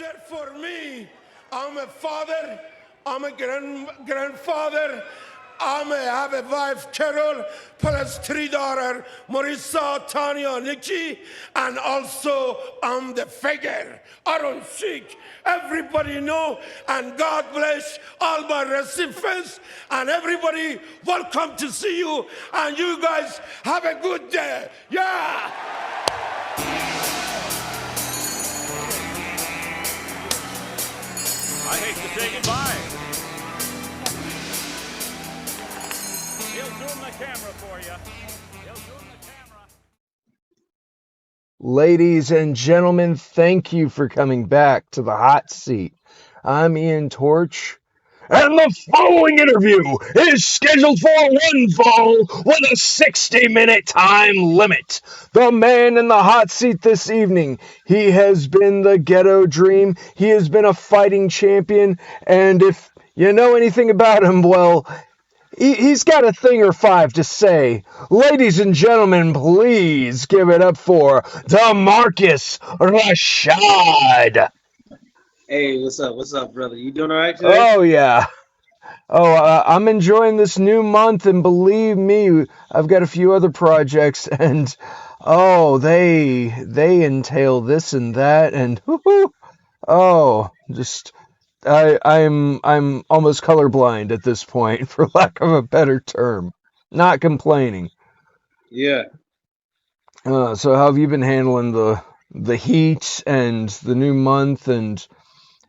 budget for me. I'm a father. I'm a grandfather. I have a wife, Carol, plus 3 daughters, Marissa, Tanya, Nikki, and also I'm the figure. I don't seek. Everybody know, and God bless all my recipients, and everybody welcome to see you, and you guys have a good day. Yeah! I hate to say goodbye. He'll zoom the camera for you. He'll zoom the camera. Ladies and gentlemen, thank you for coming back to the hot seat. I'm Ian Torch, and the following interview is scheduled for one fall with a 60-minute time limit. The man in the hot seat this evening, he has been the ghetto dream, he has been a fighting champion, and if you know anything about him, well, he's got a thing or five to say. Ladies and gentlemen, please give it up for Damarkus Rashad. Hey, what's up? What's up, brother? You doing all right today? Oh, yeah. I'm enjoying this new month, and believe me, I've got a few other projects, and they entail this and that, and I'm almost colorblind at this point, for lack of a better term. Not complaining. Yeah. So how have you been handling the heat and the new month and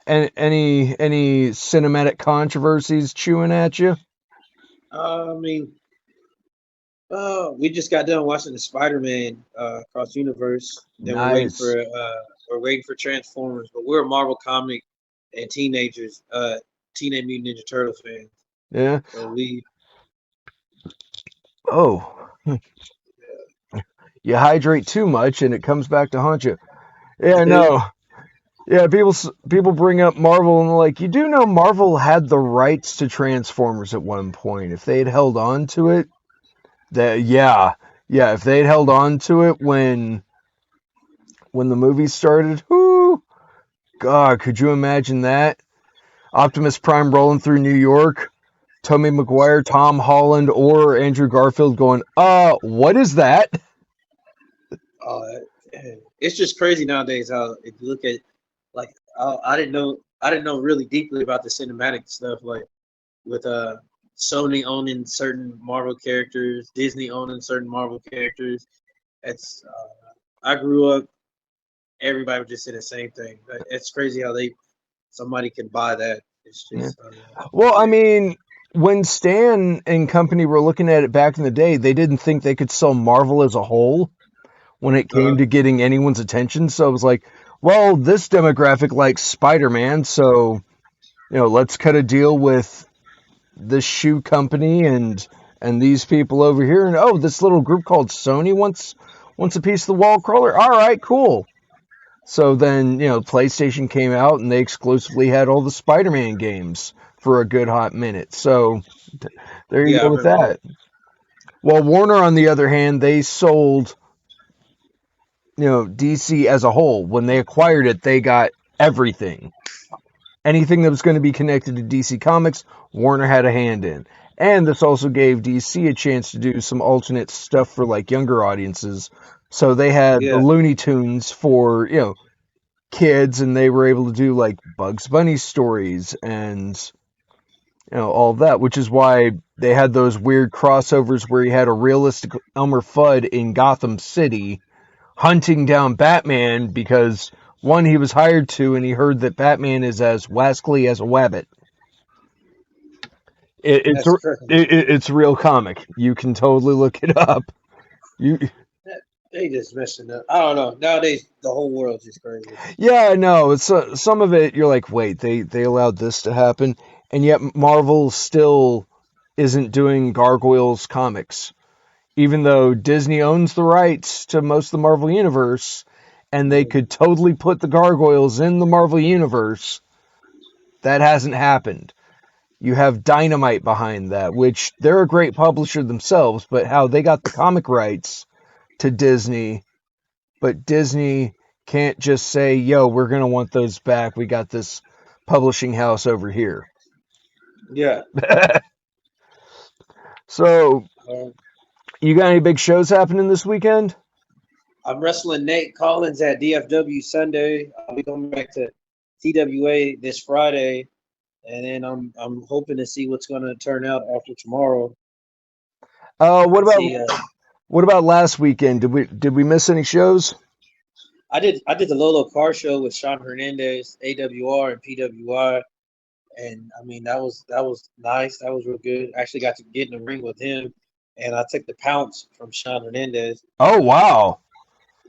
any cinematic controversies chewing at you? We just got done watching the Spider-Man Across Universe. Then Nice. we're waiting for Transformers, but we're Marvel comic and Teenage Mutant Ninja Turtle fans. Yeah. So You hydrate too much and it comes back to haunt you. Yeah, no. Yeah, people bring up Marvel and they're like, you do know Marvel had the rights to Transformers at one point. If they'd held on to it, if they'd held on to it when the movie started, God, could you imagine that? Optimus Prime rolling through New York, Tobey Maguire, Tom Holland, or Andrew Garfield going, what is that? it's just crazy nowadays how if you look at I didn't know really deeply about the cinematic stuff, like with Sony owning certain Marvel characters, Disney owning certain Marvel characters. It's I grew up, everybody was just saying the same thing. It's crazy how somebody can buy that. It's just Well, I mean, when Stan and company were looking at it back in the day, they didn't think they could sell Marvel as a whole when it came to getting anyone's attention. So it was like, well, this demographic likes Spider-Man, so let's cut a deal with this shoe company and these people over here, and this little group called Sony wants a piece of the wall crawler. All right, cool. So then, PlayStation came out and they exclusively had all the Spider-Man games for a good hot minute. So there you go with that. Well, Warner, on the other hand, they sold DC as a whole. When they acquired it, they got everything. Anything that was going to be connected to DC Comics, Warner had a hand in. And this also gave DC a chance to do some alternate stuff for younger audiences. So they had the Looney Tunes for, kids, and they were able to do Bugs Bunny stories and all of that, which is why they had those weird crossovers where you had a realistic Elmer Fudd in Gotham City hunting down Batman because, one, he was hired to, and he heard that Batman is as wascally as a wabbit. It's a real comic. You can totally look it up. They just messing up. I don't know. Nowadays, the whole world's just crazy. Yeah, I know. It's some of it. You're like, wait, they allowed this to happen, and yet Marvel still isn't doing Gargoyles comics, even though Disney owns the rights to most of the Marvel Universe, and they could totally put the Gargoyles in the Marvel Universe. That hasn't happened. You have Dynamite behind that, which they're a great publisher themselves, but how they got the comic rights to Disney, but Disney can't just say, yo, we're going to want those back. We got this publishing house over here. Yeah. So, Um, you got any big shows happening this weekend? I'm wrestling Nate Collins at DFW Sunday. I'll be going back to TWA this Friday, and then I'm hoping to see what's going to turn out after tomorrow. What about See, what about last weekend? Did we miss any shows? I did the Lolo Car Show with Sean Hernandez, AWR, and PWI, and I mean that was nice. That was real good. I actually got to get in the ring with him, and I took the pounce from Sean Hernandez. Oh wow!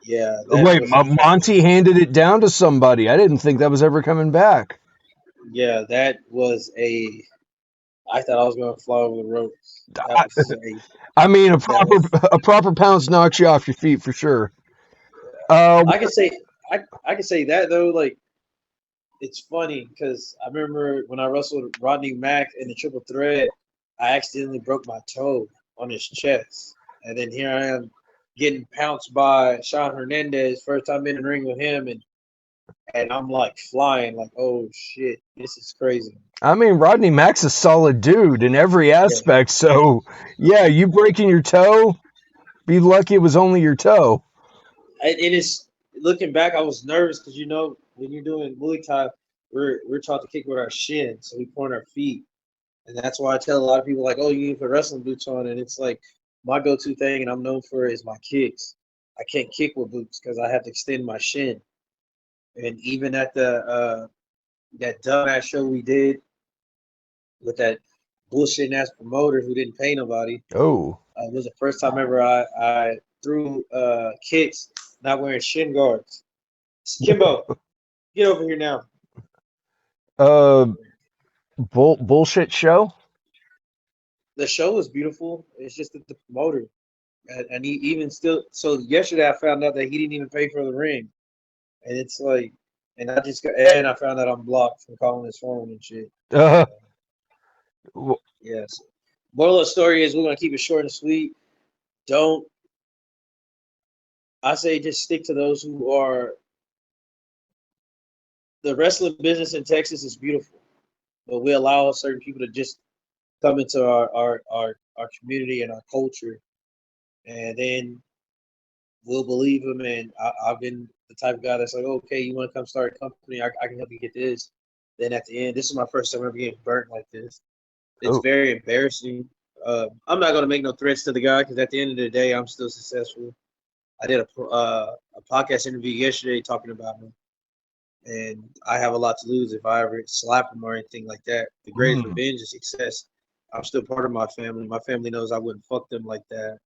Yeah, that Wait, was a Monty handed it down to somebody. I didn't think that was ever coming back. yeah, that was a. I thought I was going to fly over the ropes. That was I mean, a that was. proper pounce knocks you off your feet for sure. Uh, I can say I can say that though. Like it's funny because I remember when I wrestled Rodney Mack in the triple threat, I accidentally broke my toe on his chest, and then here I am getting pounced by Sean Hernandez. First time in the ring with him, and I'm like flying, like oh shit, this is crazy. I mean, Rodney Mack's a solid dude in every Yeah, aspect. So, yeah, you breaking your toe, be lucky it was only your toe. it is. Looking back, I was nervous because when you're doing Muay Thai, we're taught to kick with our shin, so we point our feet. And that's why I tell a lot of people like, oh, you need to put wrestling boots on. And it's like my go-to thing, and I'm known for it, is my kicks. I can't kick with boots because I have to extend my shin. And even at the that dumbass show we did with that bullshit ass promoter who didn't pay nobody, Oh, it was the first time ever I threw kicks not wearing shin guards. Kimbo, get over here now. uh, bullshit show. The show was beautiful. It's just that the promoter. And he even still. So yesterday, I found out that he didn't even pay for the ring, and it's like, and I found out I'm blocked from calling his phone and shit. Uh, w- Yes. Moral of the story is we're gonna keep it short and sweet. Don't. I say just stick to those who are. The wrestling business in Texas is beautiful, but we allow certain people to just come into our community and our culture, and then we'll believe them. And I've been the type of guy that's like, okay, you want to come start a company? I can help you get this. Then at the end, this is my first time ever getting burnt like this. It's oh, very embarrassing. I'm not gonna make no threats to the guy because at the end of the day, I'm still successful. I did a podcast interview yesterday talking about him, and I have a lot to lose if I ever slap him or anything like that. The greatest mm, revenge is success. I'm still part of my family. My family knows I wouldn't fuck them like that.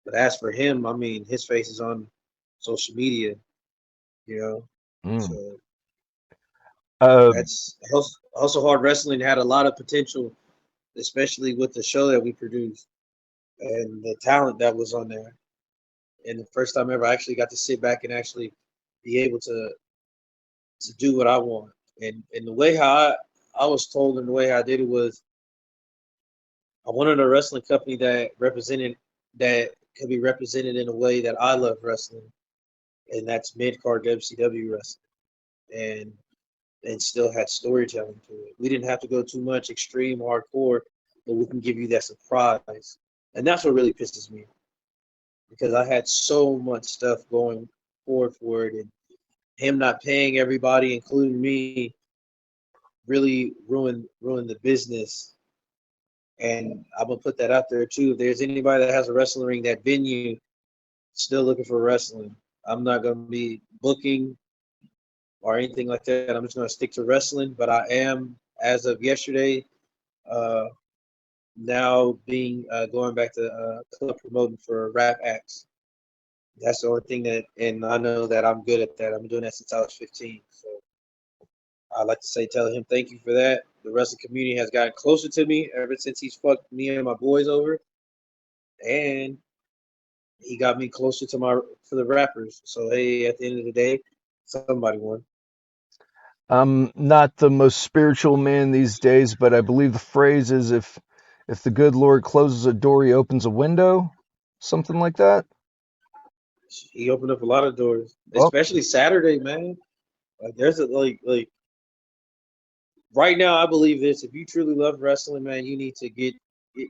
But as for him, I mean, his face is on social media, you know. mm. So Uh, that's also hard wrestling had a lot of potential, especially with the show that we produced and the talent that was on there. And the first time ever, I actually got to sit back and actually be able to do what I want. And the way how I was told and the way how I did it was I wanted a wrestling company that could be represented in a way that I love wrestling, and that's mid card WCW wrestling, and still had storytelling to it. We didn't have to go too much extreme hardcore, but we can give you that surprise, and that's what really pisses me off because I had so much stuff going forward for it, and him not paying everybody, including me, really ruined the business. And I'm gonna put that out there too. If there's anybody that has a wrestling ring, that venue, still looking for wrestling. I'm not gonna be booking or anything like that. I'm just gonna stick to wrestling. But I am, as of yesterday, uh, now being going back to club promoting for rap acts. That's the only thing and I know that I'm good at that. I've been doing that since I was 15. So I'd like to tell him thank you for that. The wrestling community has gotten closer to me ever since he's fucked me and my boys over, and he got me closer to the rappers. So hey, at the end of the day, somebody won. I'm not the most spiritual man these days, but I believe the phrase is if the good Lord closes a door, he opens a window, something like that. He opened up a lot of doors, Well, especially Saturday, man. Like there's a like right now. I believe this: if you truly love wrestling, man, you need to get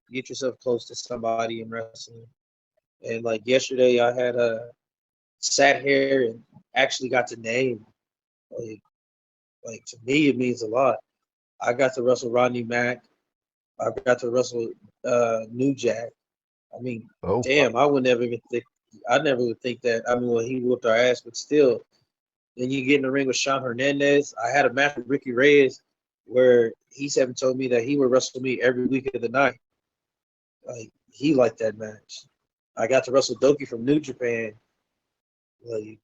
yourself close to somebody in wrestling. And like yesterday, I had sat here and actually got to name like to me it means a lot. I got to wrestle Rodney Mack. I got to wrestle New Jack. I mean, oh, damn, I would never even think. I never would think that. I mean, well, he whooped our ass, but still. Then you get in the ring with Sean Hernandez. I had a match with Ricky Reyes where he's having told me that he would wrestle me every week of the night. Like he liked that match. I got to wrestle Doki from New Japan. Like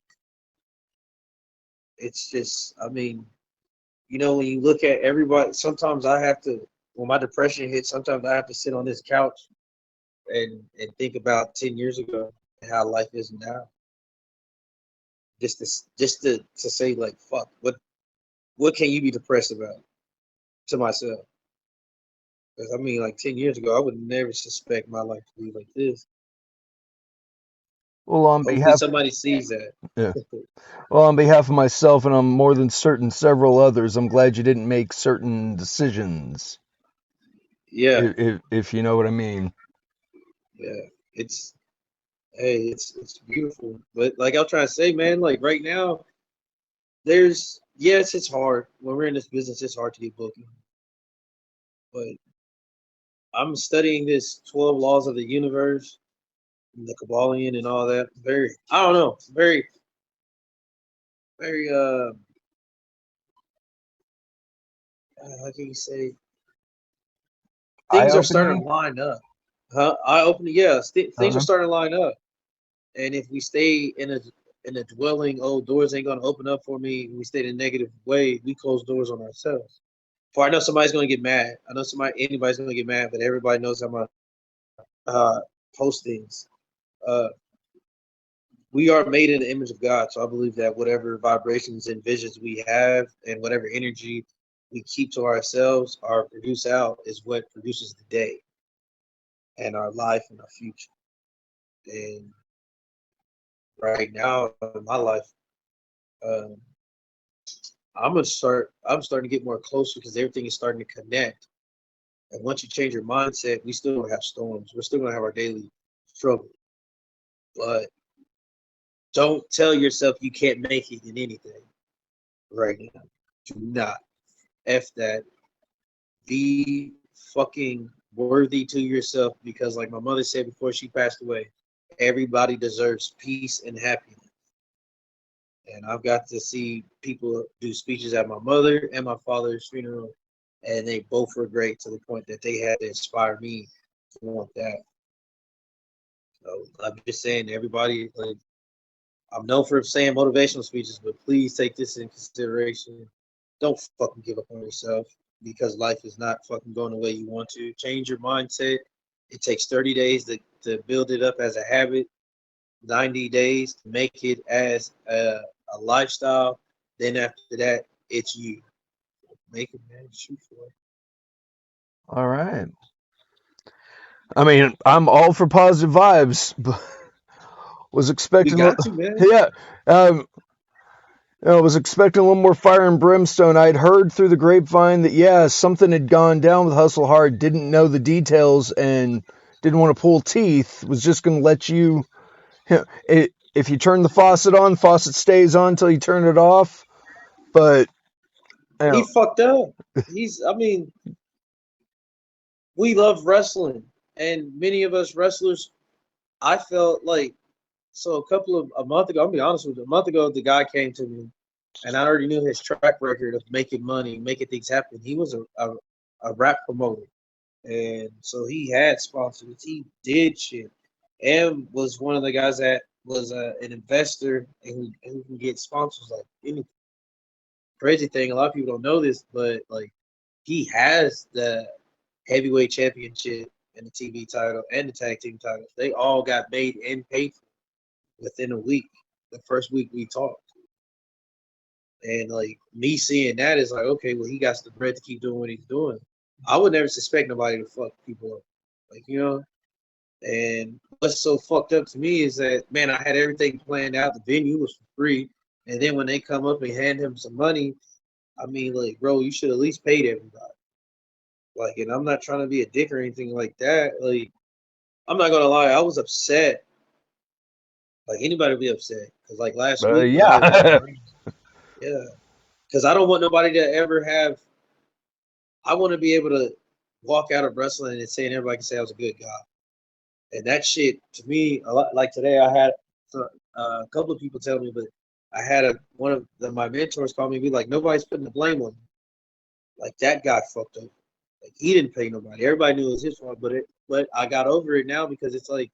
it's just, I mean, when you look at everybody, sometimes I have to, when my depression hits, sometimes I have to sit on this couch and think about 10 years ago and how life is now. Just to say like, fuck, what can you be depressed about? To myself. Because I mean, like 10 years ago, I would never suspect my life to be like this. well, on Hopefully behalf, somebody sees that. yeah. Well, on behalf of myself and I'm more than certain several others, I'm glad you didn't make certain decisions. Yeah, If you know what I mean. yeah. It's it's beautiful. But like I was trying to say, man, like right now, yes, it's hard. When we're in this business, it's hard to get booking. But I'm studying this 12 laws of the universe, and the Kabbalion and all that. I don't know, very, very, how can you say? Eye Things are starting opening. to line up. Huh? Eye opening, yeah. Things are Uh-huh. starting to line up. And if we stay in a dwelling, oh, doors ain't gonna open up for me. We stay in a negative way. We close doors on ourselves. For I know somebody's gonna get mad. I know anybody's gonna get mad, but everybody knows I'm gonna post things. Uh, we are made in the image of God, so I believe that whatever vibrations and visions we have, and whatever energy we keep to ourselves, or produce out, is what produces the day and our life and our future. And right now in my life, um, I'm starting to get more closer because everything is starting to connect. And once you change your mindset, we still gonna have storms. We're still gonna have our daily struggle. But don't tell yourself you can't make it in anything right now. Do not. F that. Be fucking worthy to yourself, because like my mother said before she passed away, everybody deserves peace and happiness. And I've got to see people do speeches at my mother and my father's funeral, and they both were great to the point that they had to inspire me to want that. So I'm just saying, everybody, like, I'm known for saying motivational speeches, but please take this in consideration. Don't fucking give up on yourself, because life is not fucking going the way you want to. Change your mindset. It takes 30 days to build it up as a habit, 90 days to make it as a lifestyle. Then after that, it's you. Make it, man. Shoot for it. All right. I mean, I'm all for positive vibes, but was We expecting, got to, man. yeah, um, I was expecting a little more fire and brimstone. I'd heard through the grapevine that, yeah, something had gone down with Hustle Hard, didn't know the details and didn't want to pull teeth, was just going to let you, if you turn the faucet on, faucet stays on until you turn it off. But, you He know, fucked up. I mean, we love wrestling, and many of us wrestlers, I felt like, so a month ago, I'll be honest with you, a month ago, the guy came to me, and I already knew his track record of making money, making things happen. He was a rap promoter, and so he had sponsors. He did shit, and was one of the guys that was an investor and who can get sponsors like anything. Crazy thing, a lot of people don't know this, but like he has the heavyweight championship and the TV title and the tag team titles. They all got made and paid for within a week. The first week we talked. And like me seeing that is like, okay, well, he got the bread to keep doing what he's doing. I would never suspect nobody to fuck people up. Like, And what's so fucked up to me is that, man, I had everything planned out. The venue was for free. And then when they come up and hand him some money, I mean, like, bro, you should at least paid everybody. Like, and I'm not trying to be a dick or anything like that. Like, I'm not gonna lie, I was upset. Like anybody would be upset. Cause like last week when I was Yeah. yeah. Cause I don't want nobody to ever have I want to be able to walk out of wrestling and say and everybody can say I was a good guy. And that shit to me, a lot like today, I had a couple of people tell me, but I had one of my mentors call me and be like, nobody's putting the blame on you. Like that guy fucked up. Like he didn't pay nobody. Everybody knew it was his fault, but I got over it now because it's like,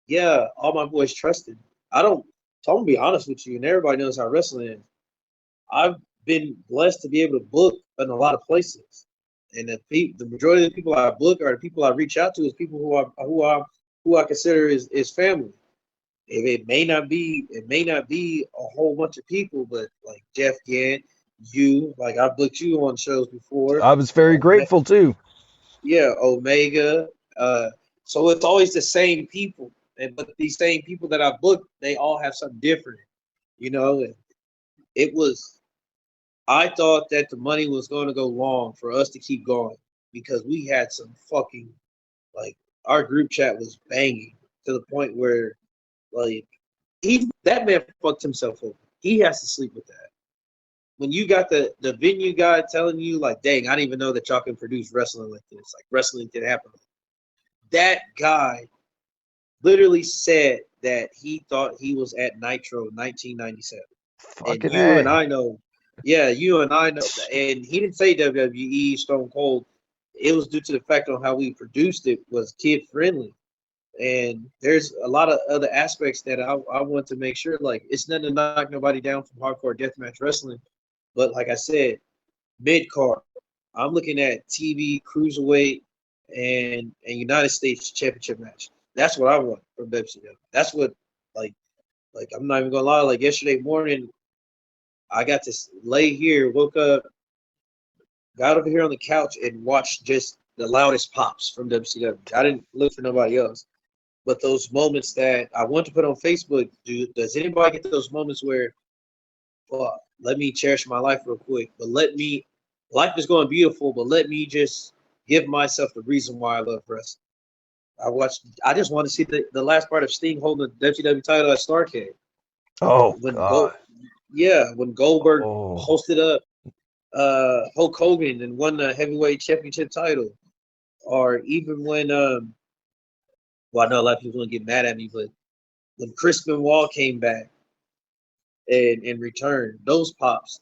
yeah, all my boys trusted. I don't. So I'm gonna be honest with you, and everybody knows how wrestling is. I've been blessed to be able to book in a lot of places, and the majority of the people I book or the people I reach out to is people who I consider is family. It may not be a whole bunch of people, but like Jeff Gann, you like I've booked you on shows before. I was very grateful too. Yeah, Omega. Uh, so it's always the same people, but these same people that I booked, they all have something different, you know. And it was I thought that the money was going to go long for us to keep going because we had some fucking like our group chat was banging to the point where like that man fucked himself over. He has to sleep with that. When you got the venue guy telling you like, dang, I didn't even know that y'all can produce wrestling like this. Like wrestling can happen. That guy literally said that he thought he was at Nitro 1997. And Fucking you and A. I know, yeah, you and I know, and he didn't say WWE Stone Cold. It was due to the fact on how we produced it was kid friendly. And there's a lot of other aspects that I want to make sure, like, it's nothing to knock nobody down from hardcore deathmatch wrestling. But like I said, mid card, I'm looking at TV, cruiserweight, and United States championship match. That's what I want from WCW. That's what like I'm not even gonna lie. Like yesterday morning, I got to lay here, woke up, got over here on the couch, and watched just the loudest pops from WCW. I didn't look for nobody else. But those moments that I want to put on Facebook, does anybody get those moments where, well, let me cherish my life real quick, but life is going beautiful, but let me just give myself the reason why I love wrestling. I just want to see the last part of Sting holding the WCW title at Starrcade. Oh When God. when Goldberg Oh. hosted up Hulk Hogan and won the heavyweight championship title, or even when well, I know a lot of people gonna get mad at me, but when Chris Benoit came back and returned, those pops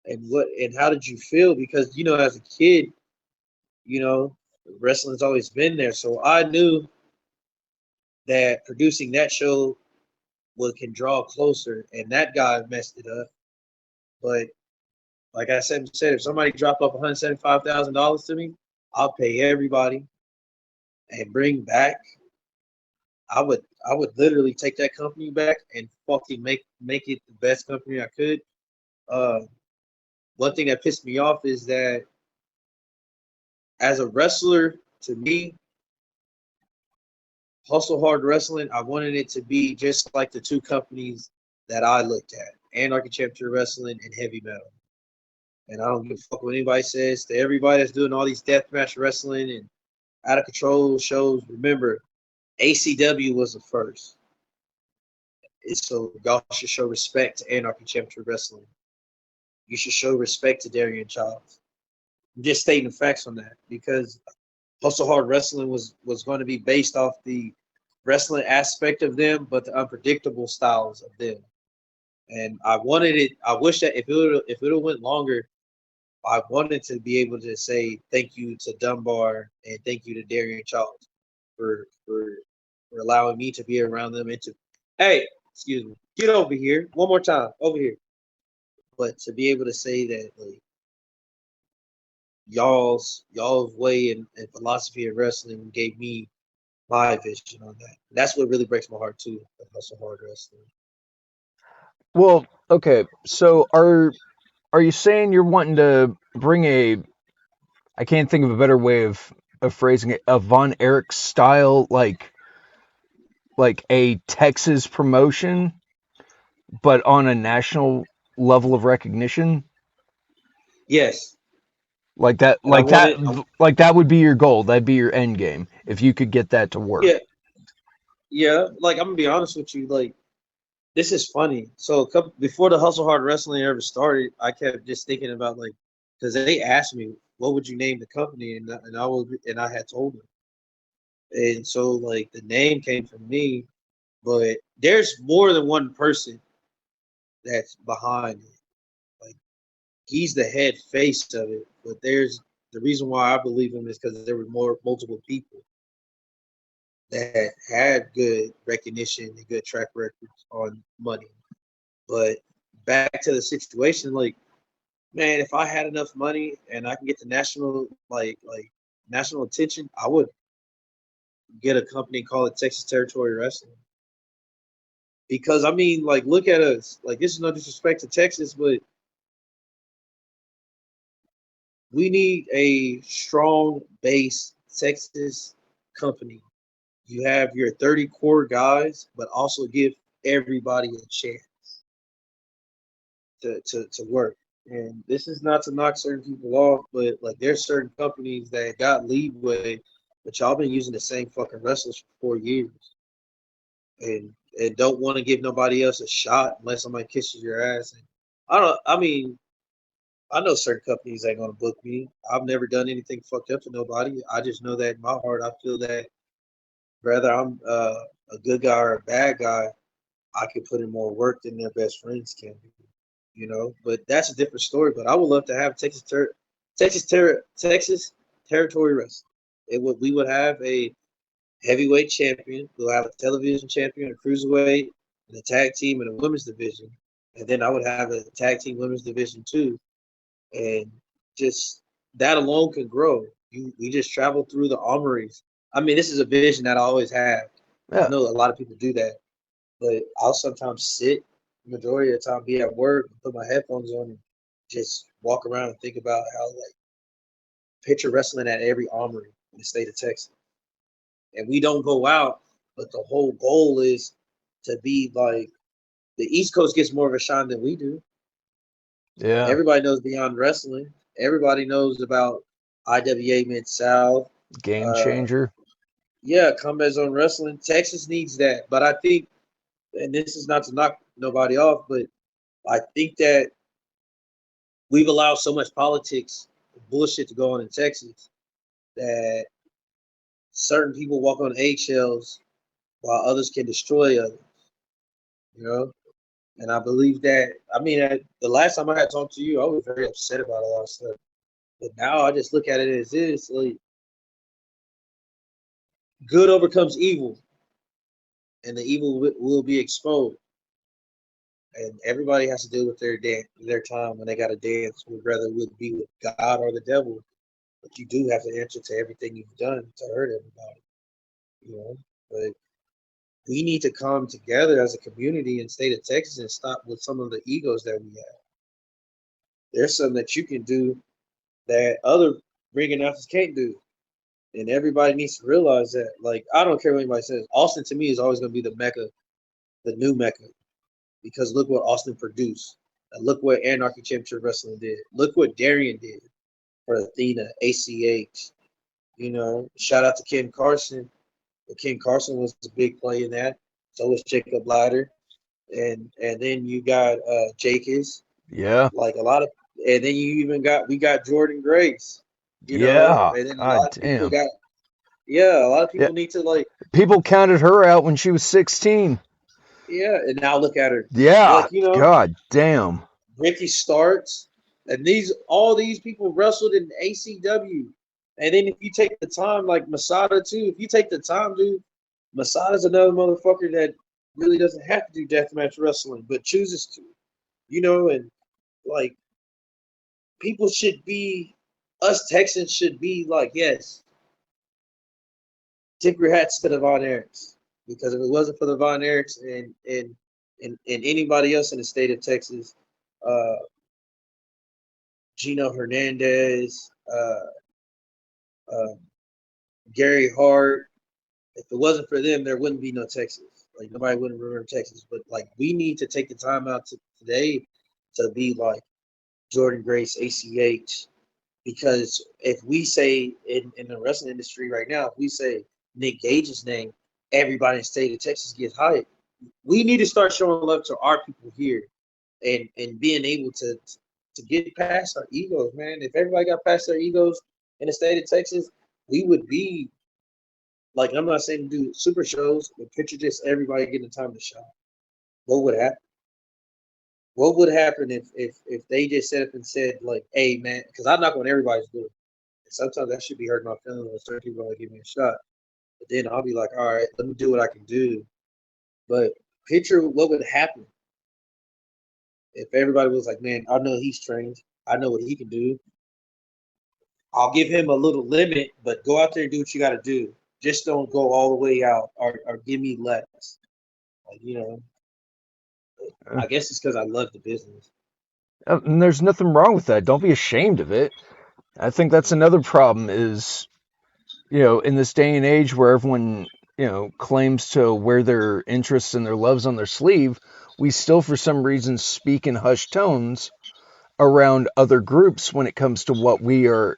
and how did you feel? Because as a kid, you know, wrestling's always been there, so I knew that producing that show can draw closer, and that guy messed it up. But like I said, if somebody dropped off $175,000 to me, I'll pay everybody and bring back. I would literally take that company back and fucking make it the best company I could. Uh, One thing that pissed me off is that as a wrestler, to me, Hustle Hard Wrestling, I wanted it to be just like the two companies that I looked at, Anarchy Championship Wrestling and Heavy Metal. And I don't give a fuck what anybody says. To everybody that's doing all these deathmatch wrestling and out of control shows, remember, ACW was the first. So y'all should show respect to Anarchy Championship Wrestling. You should show respect to Darian Childs. I'm just stating the facts on that because Hustle Hard Wrestling was going to be based off the wrestling aspect of them, but the unpredictable styles of them. And I wanted it. I wish that if it would have went longer, I wanted to be able to say thank you to Dunbar and thank you to Darian Charles for allowing me to be around them and to excuse me, get over here one more time over here. But to be able to say that like y'all's way and philosophy of wrestling gave me my vision on that. That's what really breaks my heart too. Hustle Hard Wrestling. Well, okay. So are you saying you're wanting to bring I can't think of a better way of phrasing it, a Von Erich style like like a Texas promotion, but on a national level of recognition? Yes, Like that, and I like want that, it. like that would be your goal. That'd be your end game if you could get that to work. Yeah, yeah. Like I'm gonna be honest with you. Like this is funny. So before the Hustle Hard Wrestling ever started, I kept just thinking about like because they asked me what would you name the company, and I had told them, and so like the name came from me, but there's more than one person that's behind it. Like he's the head face of it, but there's the reason why I believe him is because there were multiple people that had good recognition and good track records on money. But back to the situation, like man, if I had enough money and I can get the national national attention, I would get a company called Texas Territory Wrestling. Because I mean, like, look at us. Like, this is no disrespect to Texas, but we need a strong base Texas company. You have your 30 core guys, but also give everybody a chance to work. And this is not to knock certain people off, but like there's certain companies that got leeway, but y'all been using the same fucking wrestlers for 4 years, and don't want to give nobody else a shot unless somebody kisses your ass. And I don't. I mean, I know certain companies ain't gonna book me. I've never done anything fucked up to nobody. I just know that in my heart, I feel that whether I'm a good guy or a bad guy, I can put in more work than their best friends can do. But that's a different story. But I would love to have Texas territory wrestling. We would have a heavyweight champion. We'll have a television champion, a cruiserweight, and a tag team and a women's division. And then I would have a tag team women's division too. And just that alone can grow. We just travel through the armories. I mean, this is a vision that I always have. I Yeah. know a lot of people do that, but I'll sometimes sit majority of the time, be at work, put my headphones on, and just walk around and think about how like picture wrestling at every armory in the state of Texas. And we don't go out, but the whole goal is to be like the East Coast gets more of a shine than we do. Yeah. Everybody knows Beyond Wrestling. Everybody knows about IWA Mid South. Game Uh, changer. yeah, Combat Zone Wrestling. Texas needs that, but I think, and this is not to knock nobody off, but I think that we've allowed so much politics, bullshit to go on in Texas that certain people walk on eggshells while others can destroy others. You know, and I believe that. I mean, the last time I had talked to you, I was very upset about a lot of stuff. But now I just look at it as this: like, good overcomes evil, and the evil will be exposed. And everybody has to deal with their time when they got to dance, whether it would be with God or the devil. But you do have to answer to everything you've done to hurt everybody. But we need to come together as a community in the state of Texas and stop with some of the egos that we have. There's something that you can do that other ring announcers can't do. And everybody needs to realize that. Like, I don't care what anybody says. Austin, to me, is always going to be the Mecca, the new Mecca. Because look what Austin produced. And look what Anarchy Championship Wrestling did. Look what Darian did for Athena, ACH. Shout out to Ken Carson. But Ken Carson was a big play in that. So was Jacob Ladder. And then you got Jakis. Yeah. Like a lot of, and then we got Jordan Grace. Yeah. And then a God lot of people damn. a lot of Yeah. people need to like, People counted her out when she was 16. yeah, and now look at her. Yeah. Like, God damn. Ricky Starks, and all these people wrestled in ACW. And then if you take the time, like Masada too, if you take the time, dude, Masada's another motherfucker that really doesn't have to do deathmatch wrestling, but chooses to. And like people should be, us Texans should be like, yes, tip your hats to the Von Erichs. Because if it wasn't for the Von Erichs and anybody else in the state of Texas, uh, Gino Hernandez, uh, Gary Hart, If it wasn't for them, there wouldn't be no Texas. Like nobody wouldn't remember Texas. But like we need to take the time out today to be like Jordan Grace, ACH, because if we say in the wrestling industry right now, if we say Nick Gage's name, everybody in the state of Texas gets hyped. We need to start showing love to our people here and being able to get past our egos, man. If everybody got past their egos in the state of Texas, we would be like, I'm not saying to do super shows, but picture just everybody getting the time to shine. What would happen? What would happen if they just set up and said, like, hey, man, because I'm not going everybody's do it. Sometimes that should be hurting my feelings when certain people want to give me a shot. But then I'll be like, all right, let me do what I can do. But picture what would happen if everybody was like, man, I know he's trained. I know what he can do. I'll give him a little limit, but go out there and do what you got to do. Just don't go all the way out or give me less. Like, you know, I guess it's because I love the business. And there's nothing wrong with that. Don't be ashamed of it. I think that's another problem is, in this day and age where everyone, claims to wear their interests and their loves on their sleeve, we still, for some reason, speak in hushed tones around other groups when it comes to what we are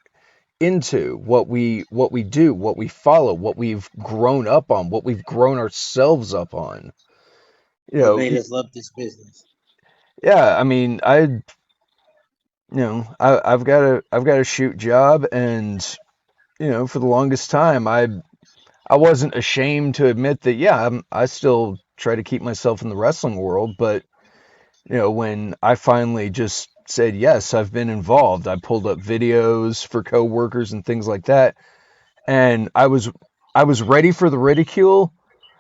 into, what we do, what we follow, what we've grown up on, what we've grown ourselves up on. What made us love this business? Yeah, I mean, I've got a shoot job, and for the longest time, I wasn't ashamed to admit that. Yeah, I still try to keep myself in the wrestling world, but when I finally just said yes, I've been involved. I pulled up videos for coworkers and things like that, and I was ready for the ridicule.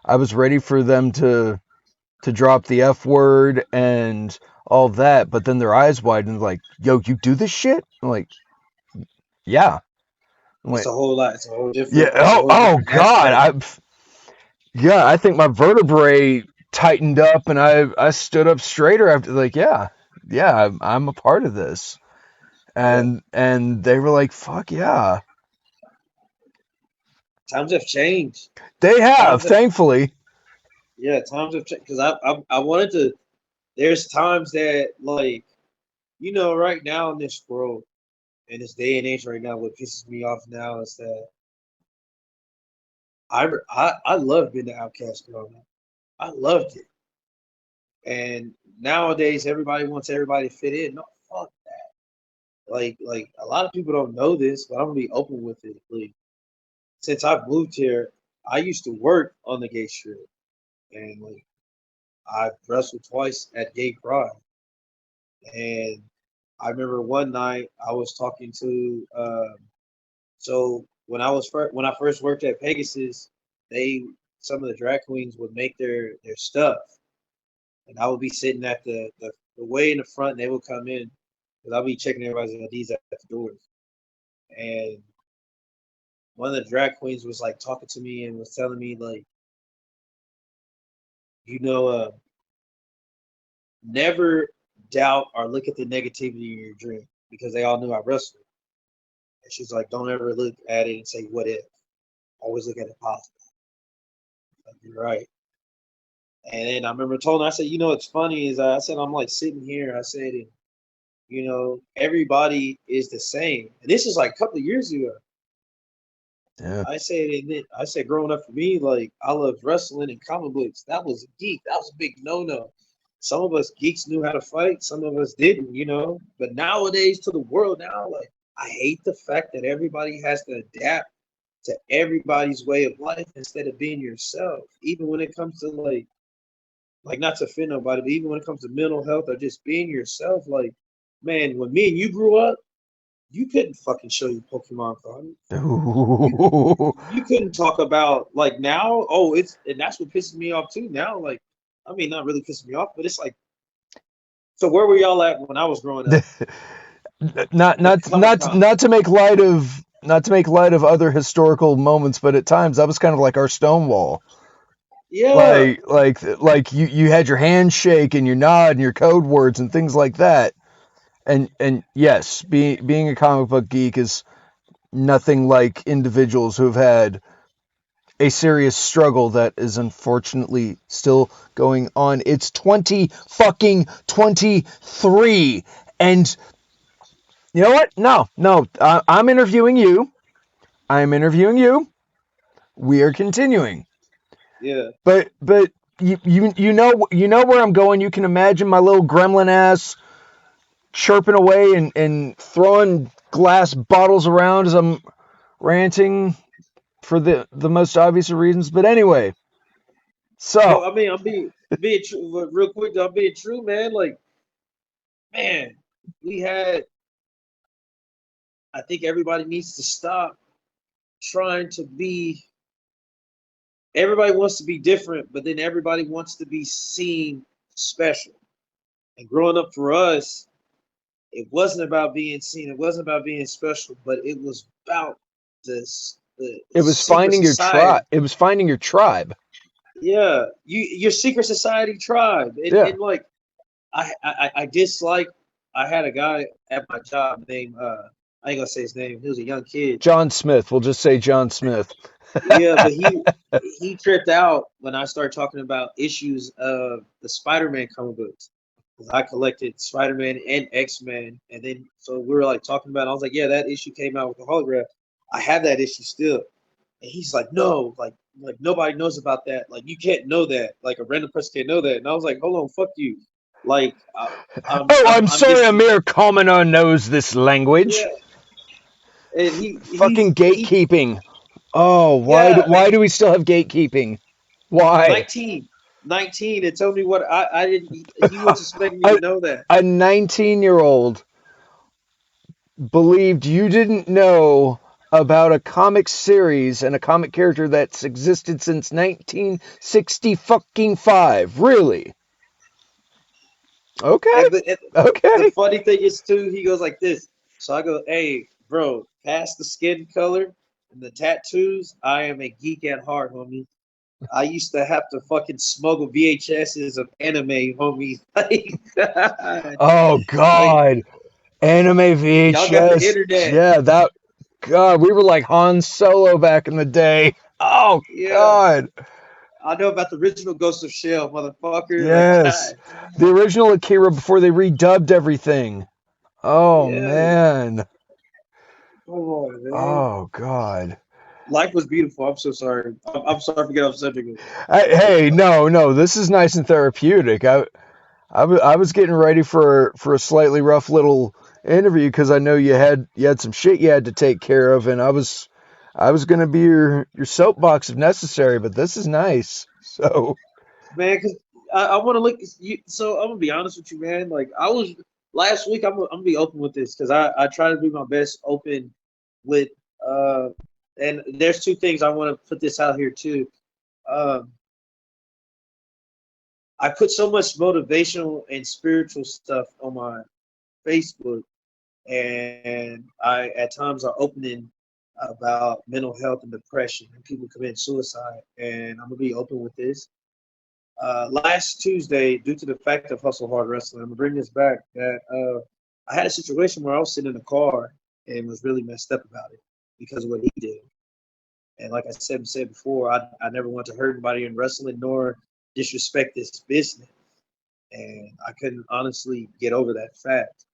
I was ready for them to drop the F word and all that, but then their eyes widened, like, yo, you do this shit? I'm like, yeah. It's a whole lot. It's a whole different. Yeah. Oh God. I think my vertebrae tightened up and I stood up straighter after, like, yeah, I'm a part of this. And they were like, fuck yeah. Times have changed. They have, thankfully. Yeah, times have changed. Because I wanted to. There's times that, like, right now in this world, in this day and age right now, what pisses me off now is that I loved being the outcast growing up. I loved it. And nowadays, everybody wants everybody to fit in. No, fuck that. Like a lot of people don't know this, but I'm gonna be open with it. Like, since I've moved here, I used to work on the gay strip, and like I've wrestled twice at Gay Pride. And I remember one night I was talking to so when I first worked at Pegasus, some of the drag queens would make their stuff, and I would be sitting at the way in the front, and they would come in because I'll be checking everybody's IDs at the doors. And one of the drag queens was like talking to me and was telling me, like, never doubt or look at the negativity in your dream, because they all knew I wrestled. And she's like, don't ever look at it and say, what if? Always look at it positive. Like, you're right. And then I remember telling her, I said, what's funny is I said, I'm like sitting here, I said, and, everybody is the same. And this is like a couple of years ago. Yeah. I said, growing up for me, like, I loved wrestling and comic books. That was a geek. That was a big no-no. Some of us geeks knew how to fight. Some of us didn't, But nowadays, to the world now, like, I hate the fact that everybody has to adapt to everybody's way of life instead of being yourself. Even when it comes to, like not to offend nobody, but even when it comes to mental health or just being yourself, like, man, when me and you grew up, you couldn't fucking show your Pokemon card. You couldn't talk about, like, now. And that's what pisses me off too. Now, like, I mean, not really pissing me off, but it's like, so where were y'all at when I was growing up? not to make light of other historical moments, but at times that was kind of like our Stonewall. Yeah. Like you had your handshake and your nod and your code words and things like that. And yes, being a comic book geek is nothing like individuals who've had a serious struggle that is unfortunately still going on. It's 2023, and you know what? No, I'm interviewing you. I'm interviewing you. We are continuing. Yeah. But you know where I'm going. You can imagine my little gremlin ass chirping away and throwing glass bottles around as I'm ranting for the most obvious of reasons. But anyway, so Well, I mean, I'm being true, real quick. Though, I'm being true, man. Like, man, we had. I think everybody needs to stop trying to be. Everybody wants to be different, but then everybody wants to be seen special. And growing up for us, it wasn't about being seen. It wasn't about being special, but it was about this the it was secret finding your society. tribe. It was finding your tribe. Yeah, your secret society tribe, Yeah. and like I dislike. I had a guy at my job named I ain't gonna say his name. He was a young kid. John Smith. We'll just say John Smith. Yeah, but he tripped out when I started talking about issues of the Spider-Man comic books. 'Cause I collected Spider-Man and X-Men, and then so we were like talking about it. I was like, yeah, that issue came out with the holograph. I have that issue still. And he's like, no, like nobody knows about that. Like you can't know that. Like a random person can't know that. And I was like, hold on, fuck you. Like Oh, I'm I'm sorry, just a mere commoner knows this language. yeah. And Fucking he gatekeeping. Oh, yeah, why do we still have gatekeeping? Why? 19 and told me what I didn't. He was expecting me a, to know that. a 19-year-old believed you didn't know about a comic series and a comic character that's existed since 1960 fucking 5. Really? Okay. And the Okay. funny thing is too, he goes like this. So I go, hey, bro, past the skin color and the tattoos, I am a geek at heart, homie. I used to have to fucking smuggle VHSs of anime, homie. Oh Like God. Anime y'all got the VHS. internet. Yeah, that God, we were like Han Solo back in the day. Oh Yeah. God. I know about the original Ghost of Shell, motherfucker. Like, Yes. God. The original Akira before they redubbed everything. Oh Yeah. man. Come on, man. Oh God. Life was beautiful. I'm so sorry. I'm sorry for getting off subject. Hey, no, this is nice and therapeutic. I was getting ready for a slightly rough little interview because I know you had some shit you had to take care of, and I was gonna be your soapbox if necessary, but this is nice. So Man, because I want to look. So I'm gonna be honest with you, man. Like I was last week. I'm gonna be open with this because I try to do my best open with. Uh, and there's two things I want to put this out here too. Um, I put so much motivational and spiritual stuff on my Facebook, and I at times are opening about mental health and depression and people committing suicide. And I'm gonna be open with this. Last Tuesday, due to the fact of Hustle Hard Wrestling, I'm gonna bring this back. That I had a situation where I was sitting in the car and was really messed up about it because of what he did. And like I said before, I never want to hurt anybody in wrestling nor disrespect this business. And I couldn't honestly get over that fact.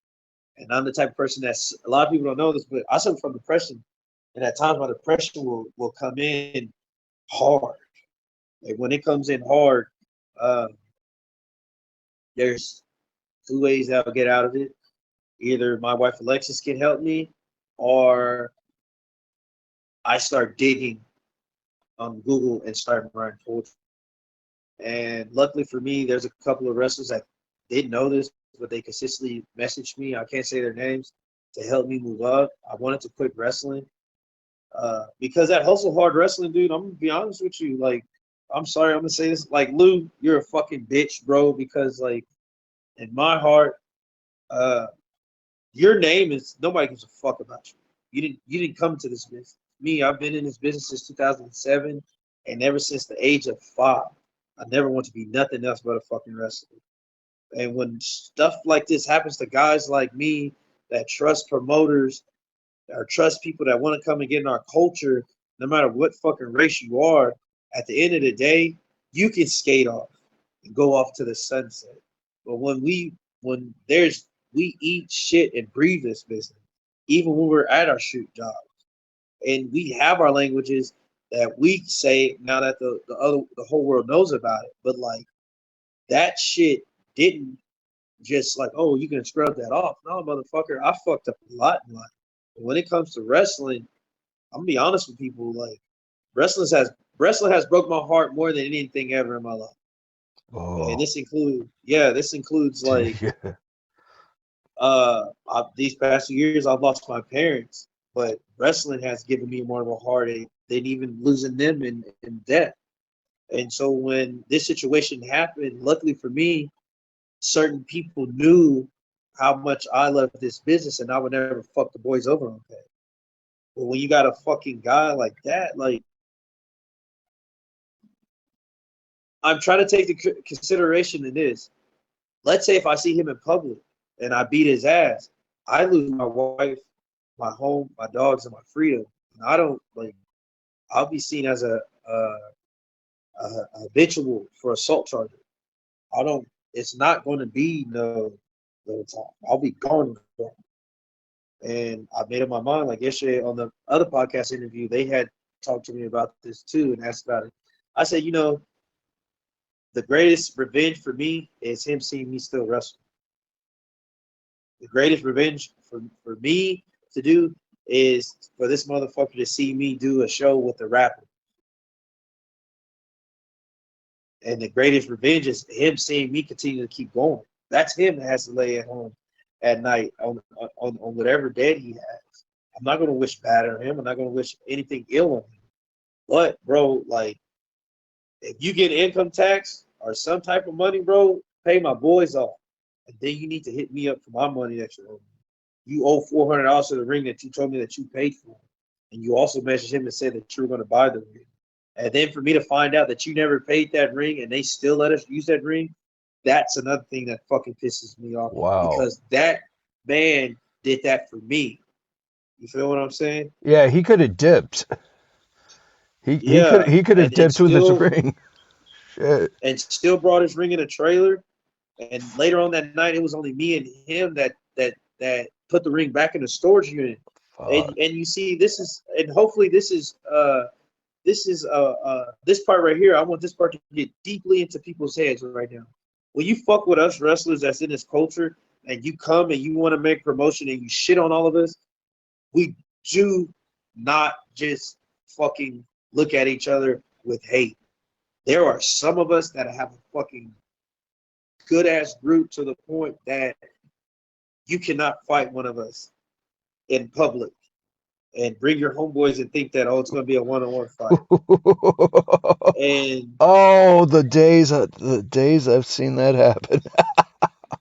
And I'm the type of person that's a lot of people don't know this, but I suffer from depression. And at times my depression will come in hard. Like when it comes in hard, uh, there's two ways that I'll get out of it. Either my wife Alexis can help me, or I start digging on Google and start writing poetry. And luckily for me, there's a couple of wrestlers that didn't know this, but they consistently messaged me. I can't say their names to help me move up. I wanted to quit wrestling because that hustle hard wrestling, dude. I'm gonna be honest with you. Like, I'm sorry, I'm gonna say this. Like, Lou, you're a fucking bitch, bro. Because like, in my heart, uh, your name is nobody gives a fuck about you. You didn't come to this business. Me, I've been in this business since 2007, and ever since the age of 5, I never want to be nothing else but a fucking wrestler. And when stuff like this happens to guys like me that trust promoters or trust people that want to come and get in our culture, no matter what fucking race you are, at the end of the day, you can skate off and go off to the sunset. But we eat shit and breathe this business, even when we're at our shoot jobs. And we have our languages that we say now that the whole world knows about it. But like that shit didn't just like, oh, you can scrub that off. No, motherfucker, I fucked up a lot in life. And when it comes to wrestling, I'm gonna be honest with people, like wrestling has broke my heart more than anything ever in my life. Oh. And this includes like these past few years I've lost my parents, but wrestling has given me more of a heartache than even losing them in death. And so when this situation happened, luckily for me, certain people knew how much I loved this business and I would never fuck the boys over on that. But when you got a fucking guy like that, like I'm trying to take the consideration in this. Let's say if I see him in public and I beat his ass, I lose my wife, my home, my dogs, and my freedom. And I don't like. I'll be seen as a habitual for assault charges. I don't. It's not going to be no time. I'll be gone. And I made up my mind. Like yesterday on the other podcast interview, they had talked to me about this too and asked about it. I said, the greatest revenge for me is him seeing me still wrestle. The greatest revenge for me to do is for this motherfucker to see me do a show with a rapper. And the greatest revenge is him seeing me continue to keep going. That's him that has to lay at home at night on whatever debt he has. I'm not going to wish bad on him. I'm not going to wish anything ill on him. But, bro, like, if you get income tax or some type of money, bro, pay my boys off. And then you need to hit me up for my money that you owe me. You owe $400 to the ring that you told me that you paid for. And you also messaged him and said that you were going to buy the ring. And then for me to find out that you never paid that ring and they still let us use that ring, that's another thing that fucking pisses me off. Wow. Because that man did that for me. You feel what I'm saying? Yeah, he could have dipped. He could have dipped with his ring. Shit. And still brought his ring in a trailer. And later on that night, it was only me and him that put the ring back in the storage unit. And you see, hopefully this part right here. I want this part to get deeply into people's heads right now. When you fuck with us wrestlers that's in this culture, and you come and you want to make promotion and you shit on all of us, we do not just fucking look at each other with hate. There are some of us that have a fucking good ass group to the point that you cannot fight one of us in public and bring your homeboys and think that, it's going to be a one-on-one fight. And the days I've seen that happen.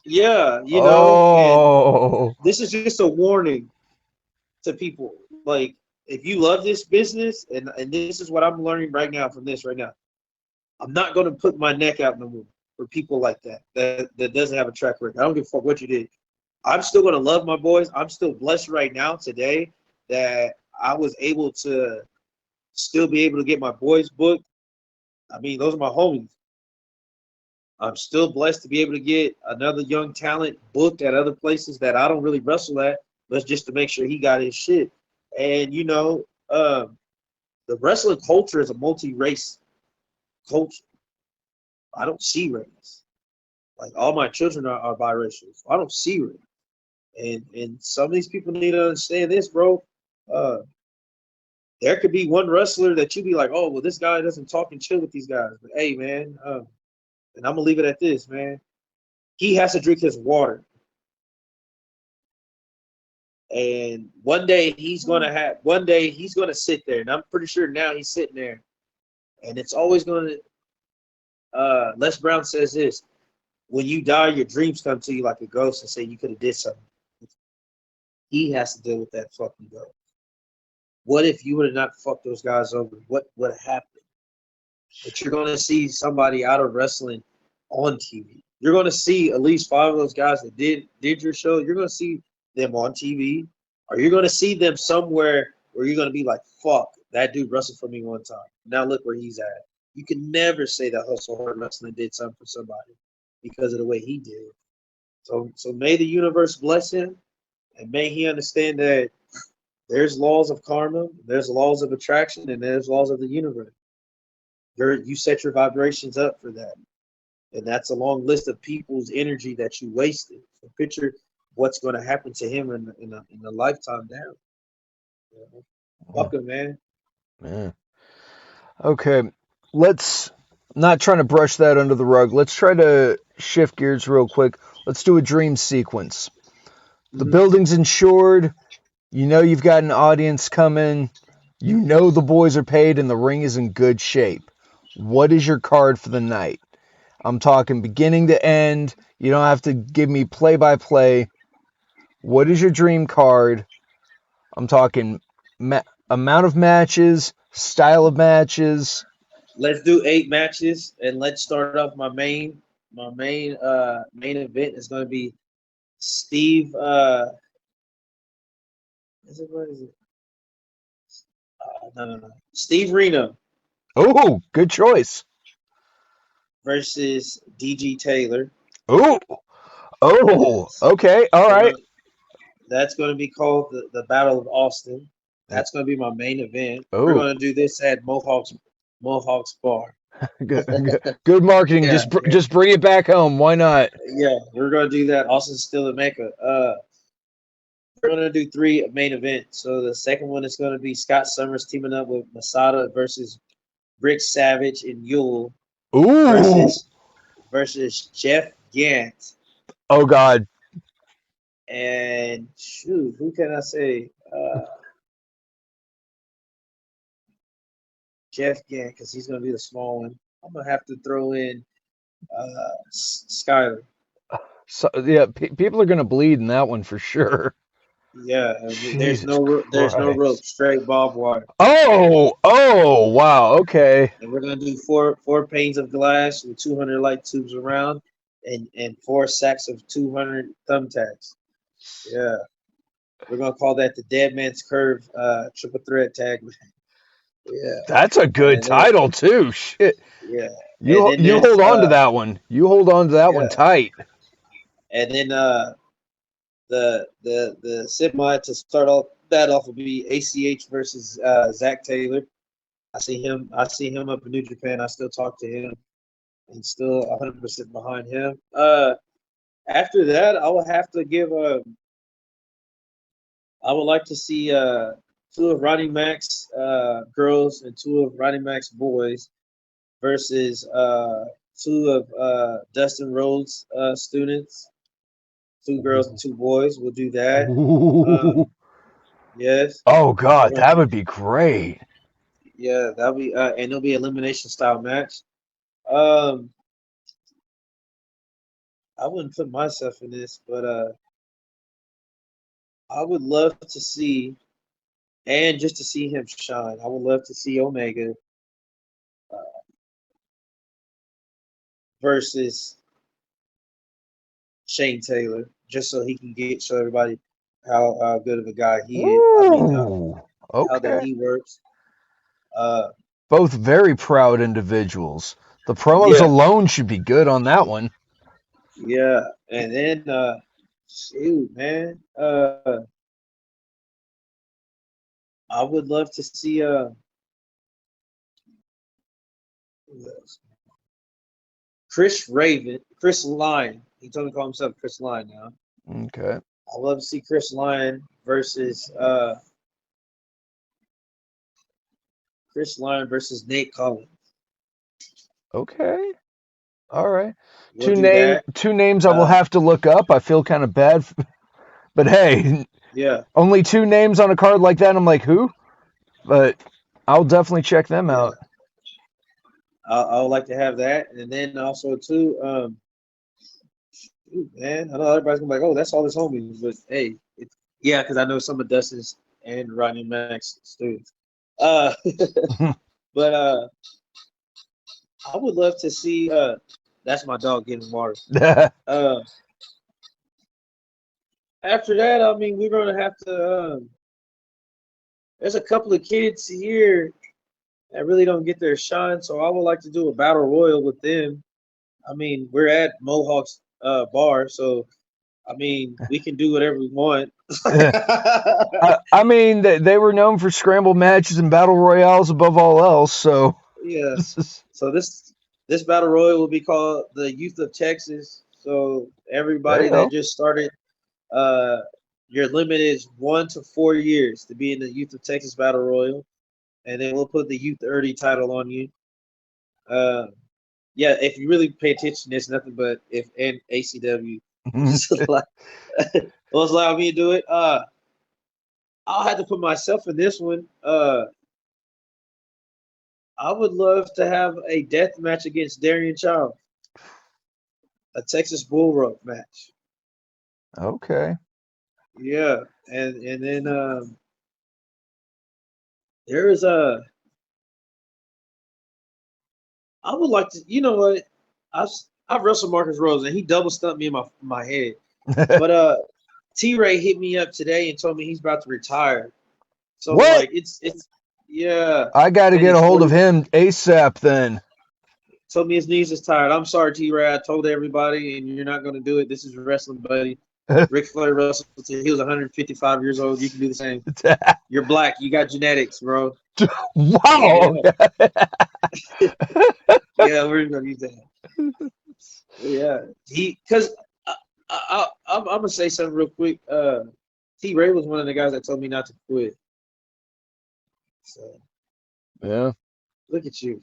Yeah, and this is just a warning to people. Like, if you love this business, and this is what I'm learning right now from this right now, I'm not going to put my neck out no more for people like that doesn't have a track record. I don't give a fuck what you did. I'm still going to love my boys. I'm still blessed right now today that I was able to still be able to get my boys booked. I mean, those are my homies. I'm still blessed to be able to get another young talent booked at other places that I don't really wrestle at, but just to make sure he got his shit. And, the wrestling culture is a multi-race culture. I don't see race. Like, all my children are biracial. So I don't see race. And some of these people need to understand this, bro. There could be one wrestler that you be like, oh, well, this guy doesn't talk and chill with these guys. But, hey, man, and I'm going to leave it at this, man. He has to drink his water. And one day he's going to sit there. And I'm pretty sure now he's sitting there. And it's always going to, Les Brown says this, when you die, your dreams come to you like a ghost and say you could have did something. He has to deal with that fucking ghost. What if you would have not fucked those guys over? What would have happened? But you're going to see somebody out of wrestling on TV. You're going to see at least 5 of those guys that did your show. You're going to see them on TV, or you're going to see them somewhere where you're going to be like, fuck, That dude wrestled for me one time. Now look where he's at. You can never say that Hustle Hard Wrestling did something for somebody because of the way he did. So may the universe bless him, and may he understand that there's laws of karma, there's laws of attraction, and there's laws of the universe. You set your vibrations up for that. And that's a long list of people's energy that you wasted. So picture what's going to happen to him in a lifetime now. You know? Welcome, man. Man. Okay, let's not trying to brush that under the rug. Let's try to shift gears real quick. Let's do a dream sequence. The building's insured. You know you've got an audience coming. You know the boys are paid and the ring is in good shape. What is your card for the night? I'm talking beginning to end. You don't have to give me play-by-play. What is your dream card? I'm talking amount of matches, style of matches. Let's do 8 matches, and let's start off my main event is going to be Steve. What is it? No. Steve Reno Oh, good choice. versus DG Taylor. Oh, Yes. okay, all right. That's going to be called the Battle of Austin. That's going to be my main event. We're Oh, going to do this at Mohawk's Bar. good marketing. Yeah, Just bring it back home. Why not? yeah, we're going to do that. Austin's still in Mecca. We're going to do 3 main events. So the second one is going to be Scott Summers teaming up with Masada versus Rick Savage and Yule Ooh. versus Jeff Gant. Oh God. And shoot, who can I say? Jeff Gant, because he's going to be the small one. I'm going to have to throw in Skyler. So yeah, people are gonna bleed in that one for sure. Yeah, there's no Christ. rope, straight barbed wire. Oh, wow, okay. And we're gonna do four panes of glass with 200 light tubes around, and 4 sacks of 200 thumbtacks. Yeah, we're gonna call that the Dead Man's Curve triple threat tag. Yeah, That's a good title too. Shit. Yeah, You hold on to that one. You hold on to that one tight. And then the semi to start off that off will be ACH versus Zach Taylor. I see him up in New Japan. I still talk to him and still 100% behind him. After that, I will have to give I would like to see 2 of Ronnie Mac's girls and 2 of Ronnie Mac's boys versus 2 of Dustin Rhodes' students. 2 girls and 2 boys. We'll do that. Yes. Oh God, that would be great. Yeah, that'll be and it'll be elimination style match. I wouldn't put myself in this, but I would love to see, and just to see him shine. I would love to see Omega versus Shane Taylor, just so he can show everybody how good of a guy he is. I mean, how that he works. Both very proud individuals. The promos alone should be good on that one. Yeah, and then shoot, man, I would love to see Chris Lyon. He totally call himself Chris Lyon now. Okay. I love to see Chris Lyon versus Nate Collins. Okay. All right. We'll two names I will have to look up. I feel kind of bad, but hey, yeah, only 2 names on a card like that. I'm like, who? But I'll definitely check them out. I would like to have that, and then also too, man, I know everybody's gonna be like, oh, that's all his homies, but hey, because I know some of Dustin's and Rodney Mac's students. But I would love to see. That's my dog getting water. After that, I mean, we're gonna have to. there's a couple of kids here that really don't get their shine, so I would like to do a battle royal with them. I mean, we're at Mohawk's bar, so I mean, we can do whatever we want. I mean, they were known for scramble matches and battle royales above all else. So Yeah. this is So this battle royal will be called the Youth of Texas. So everybody there. that just started, uh, your limit is 1 to 4 years to be in the Youth of Texas battle royal, and then we'll put the Youth 30 title on you. Yeah, if you really pay attention, there's nothing but if and ACW. Just was allowed me to do it. I'll have to put myself in this one. I would love to have a death match against Darian Child, a Texas Bull Rope match. Okay. Yeah, and then there is a. I would like to. You know what? I've wrestled Marcus Rose and he double stumped me in my head. But T-Ray hit me up today and told me he's about to retire. So What? like it's yeah. I got to get a hold of him ASAP then. Told me his knees is tired. I'm sorry, T-Ray. I told everybody, and you're not going to do it. This is wrestling, buddy. Ric Flair wrestled until he was 155 years old. You can do the same. You're black. You got genetics, bro. Wow. Yeah, we're going to use that. Yeah. Because I'm going to say something real quick. T-Ray was one of the guys that told me not to quit. So, yeah. Look at you.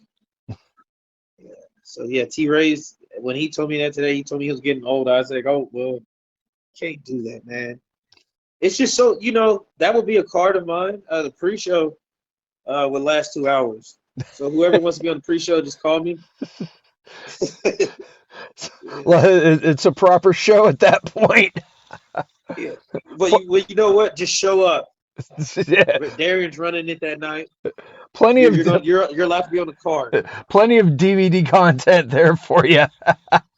Yeah. So, yeah, T-Ray's, when he told me that today, he told me he was getting old. I was like, oh, well, can't do that, man. It's just so, that would be a card of mine. The pre-show would last 2 hours. So whoever wants to be on the pre-show, just call me. Well, it's a proper show at that point. Yeah. But you know what? Just show up. Yeah. Darian's running it that night. Plenty you're allowed to be on the card. Plenty of DVD content there for you.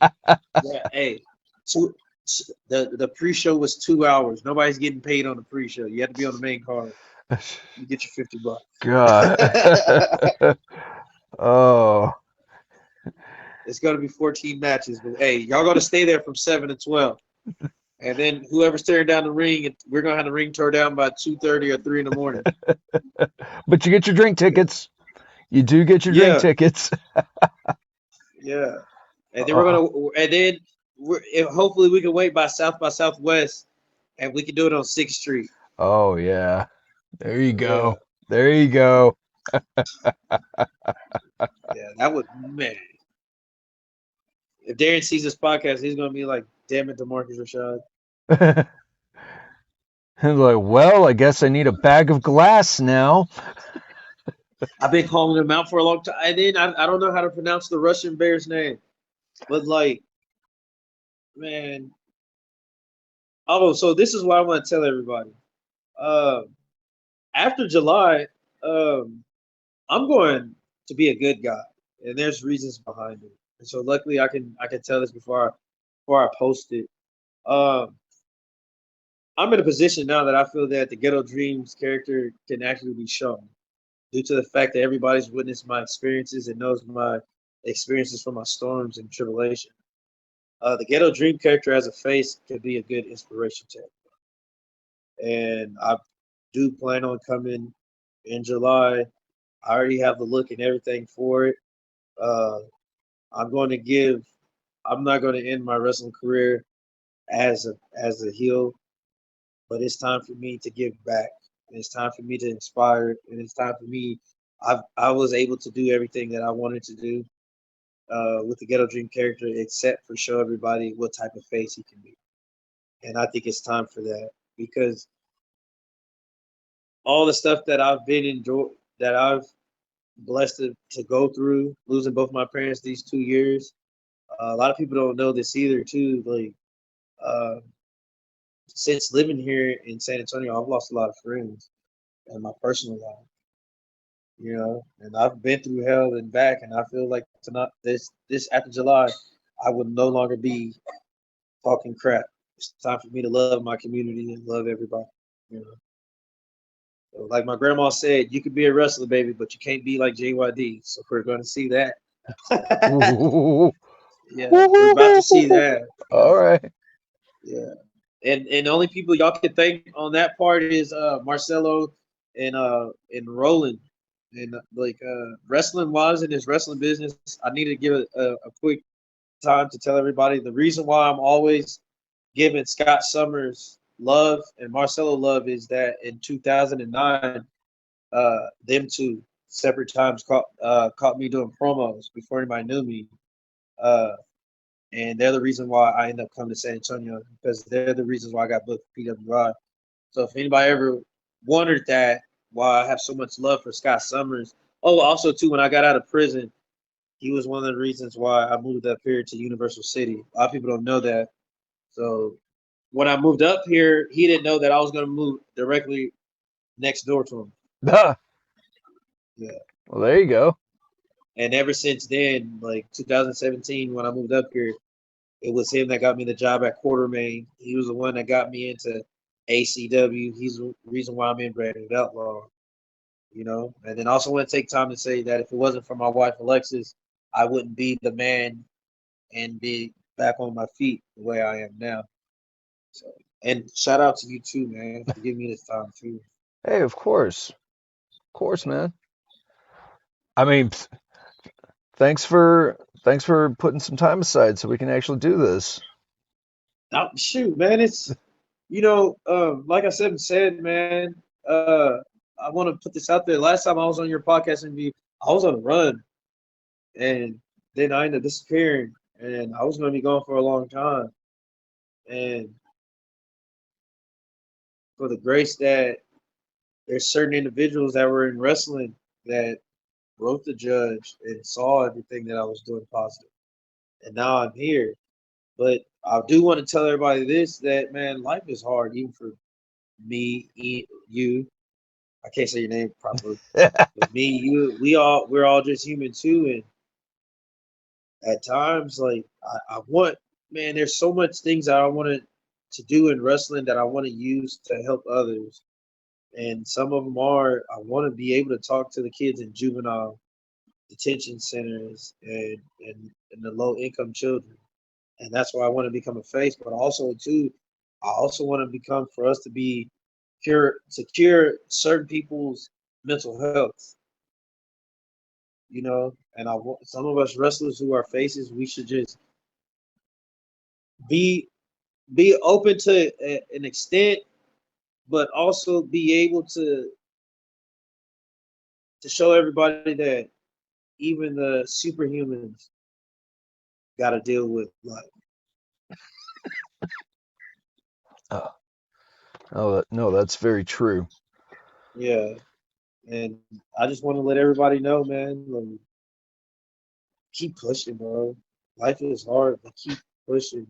Yeah, hey. So the pre-show was 2 hours. Nobody's getting paid on the pre-show. You have to be on the main card. You get your $50. God. Oh. It's gonna be 14 matches, but hey, y'all gotta stay there from 7 to 12. And then whoever's tearing down the ring, we're gonna have the ring tore down by 2:30 or 3 in the morning. But you get your drink tickets. You do get your drink tickets. Yeah. And then hopefully we can wait by South by Southwest, and we can do it on 6th Street. Oh yeah. There you go. Yeah. There you go. Yeah, that would, man. If Darren sees this podcast, he's gonna be like, "Damn it, Damarkus Rashad." He's like, well, I guess I need a bag of glass now. I've been calling him out for a long time. And then I don't know how to pronounce the Russian bear's name, but like, man. Oh, so this is what I want to tell everybody. After July, I'm going to be a good guy, and there's reasons behind it. And so luckily I can tell this before I post it. I'm in a position now that I feel that the Ghetto Dreams character can actually be shown due to the fact that everybody's witnessed my experiences and knows my experiences from my storms and tribulation. The Ghetto Dream character as a face could be a good inspiration to everybody. And I do plan on coming in July. I already have the look and everything for it. I'm not going to end my wrestling career as a heel, but it's time for me to give back. And it's time for me to inspire, and it's time for me. I was able to do everything that I wanted to do with the Ghetto Dream character, except for show everybody what type of face he can be. And I think it's time for that, because all the stuff that I've blessed to go through, losing both my parents these 2 years. A lot of people don't know this either, too. Like, since living here in San Antonio, I've lost a lot of friends in my personal life. And I've been through hell and back, and I feel like this after July, I would no longer be talking crap. It's time for me to love my community and love everybody. Like my grandma said, you could be a wrestler, baby, but you can't be like JYD. So we're going to see that. Ooh. Yeah, we're about to see that. All right. Yeah, and the only people y'all can thank on that part is Marcelo and Roland. And wrestling wise in this wrestling business, I need to give a quick time to tell everybody the reason why I'm always giving Scott Summers love and Marcelo love is that in 2009, them two separate times caught me doing promos before anybody knew me. Uh, and they're the reason why I ended up coming to San Antonio because they're the reasons why I got booked for PWI. So if anybody ever wondered that, why I have so much love for Scott Summers. Oh, also too, when I got out of prison, he was one of the reasons why I moved up here to Universal City. A lot of people don't know that. So when I moved up here, he didn't know that I was going to move directly next door to him. Ah, Yeah. well, there you go. And ever since then, like 2017, when I moved up here, it was him that got me the job at Quartermain. He was the one that got me into ACW. He's the reason why I'm in Branded Outlaw, you know. And then also want to take time to say that if it wasn't for my wife Alexis, I wouldn't be the man and be back on my feet the way I am now. So, and shout out to you too, man, for giving me this time too. Hey, of course, man. I mean, thanks for putting some time aside so we can actually do this. Shoot, man, it's like I said, man. I want to put this out there. Last time I was on your podcast interview, I was on a run, and then I ended up disappearing, and I was going to be gone for a long time. And for the grace that there's certain individuals that were in wrestling that wrote the judge and saw everything that I was doing positive, and now I'm here. But I do want to tell everybody this that man, life is hard, even for me, you. I can't say your name properly, but me, you, we're all just human too. And at times, like I want, man, there's so much things that I wanted to do in wrestling that I want to use to help others. And some of them are I want to be able to talk to the kids in juvenile detention centers and the low income children. And that's why I want to become a face. But also too, I also want to become for us to be cure certain people's mental health. You know, and I want some of us wrestlers who are faces, we should just be be open to an extent, but also be able to show everybody that even the superhumans got to deal with life. Oh, oh, no, that's very true. Yeah, and I just want to let everybody know, man, like, keep pushing, bro. Life is hard, but keep pushing.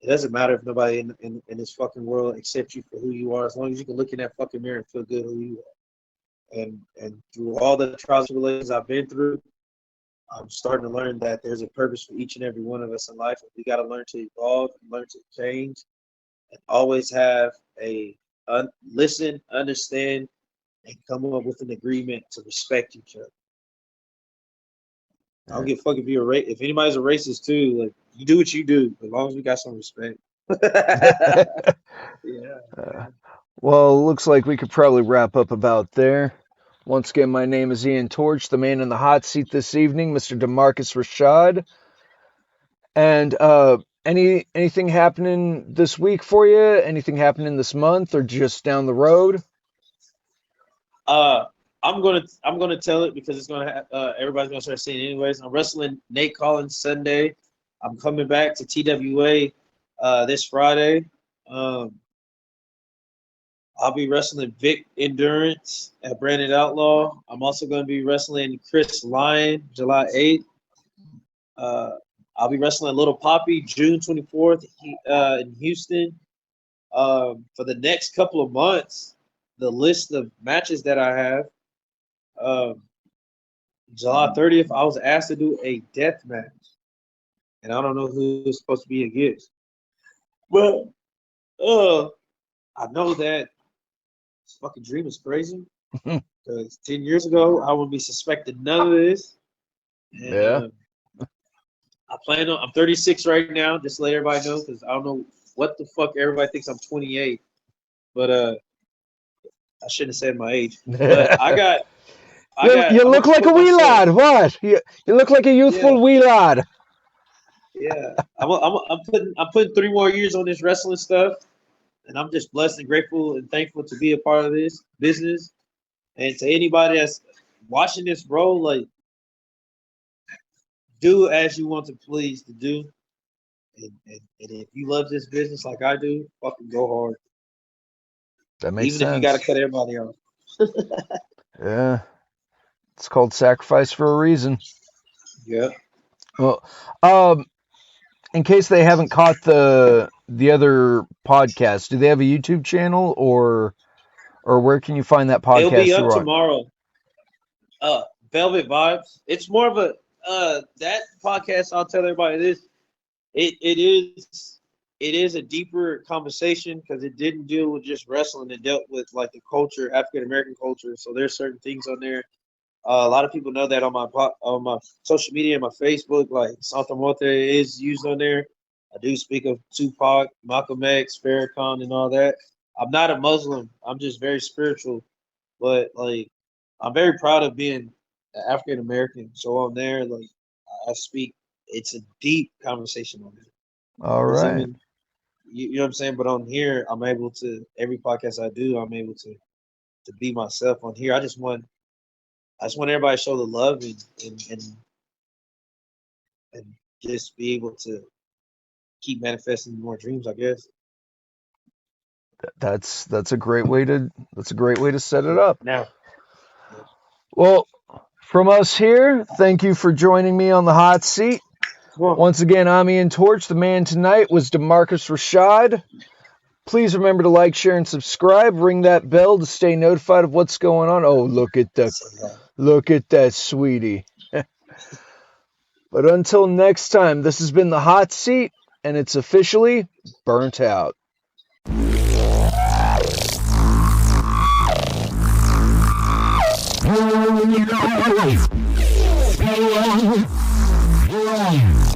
It doesn't matter if nobody in this fucking world accepts you for who you are, as long as you can look in that fucking mirror and feel good who you are. And through all the trials and tribulations I've been through, I'm starting to learn that there's a purpose for each and every one of us in life. We got to learn to evolve, learn to change, and always have listen, understand, and come up with an agreement to respect each other. I don't give a fuck if you're if anybody's a racist too. Like you do what you do, as long as we got some respect. Yeah. Well, looks like we could probably wrap up about there. Once again, my name is Ian Torch, the man in the hot seat this evening, Mr. Damarkus Rashad. And anything happening this week for you? Anything happening this month or just down the road? I'm gonna tell it because it's gonna everybody's gonna start seeing it anyways. I'm wrestling Nate Collins Sunday. I'm coming back to TWA this Friday. I'll be wrestling Vic Endurance at Branded Outlaw. I'm also going to be wrestling Chris Lyon July 8th. I'll be wrestling Little Poppy June 24th in Houston. For the next couple of months, the list of matches that I have. July 30th, I was asked to do a death match, and I don't know who it's supposed to be against. But I know that fucking dream is crazy. Because 10 years ago, I wouldn't be suspecting none of this. And, Yeah. I'm 36 right now, just to let everybody know, because I don't know what the fuck everybody thinks I'm 28. But I shouldn't have said my age. But You look like a wee lad. What? You look like a youthful wee lad. Yeah, I'm putting 3 more years on this wrestling stuff, and I'm just blessed and grateful and thankful to be a part of this business. And to anybody that's watching this, bro, like, do as you want to please to do. And if you love this business like I do, fucking go hard. That makes sense. Even if you got to cut everybody off. Yeah. It's called sacrifice for a reason. Yeah. Well, in case they haven't caught the other podcast, do they have a YouTube channel or where can you find that podcast? It'll be up tomorrow. Velvet Vibes. It's more of a that podcast. I'll tell everybody this. It is a deeper conversation because it didn't deal with just wrestling. It dealt with like the culture, African American culture. So there's certain things on there. A lot of people know that on my social media, my Facebook, like Santa Muerte is used on there. I do speak of Tupac, Malcolm X, Farrakhan, and all that. I'm not a Muslim. I'm just very spiritual, but like I'm very proud of being African American. So on there, like I speak. It's a deep conversation on there. All right. Even, you know what I'm saying? But on here, I'm able to every podcast I do, I'm able to be myself on here. I just want everybody to show the love and just be able to keep manifesting more dreams, I guess. That's a great way to set it up. Now, well, from us here, thank you for joining me on the hot seat. Once again, I'm Ian Torch. The man tonight was Damarkus Rashad. Please remember to like, share, and subscribe. Ring that bell to stay notified of what's going on. Oh, look at that, sweetie. But until next time, this has been the hot seat, and it's officially burnt out. Live.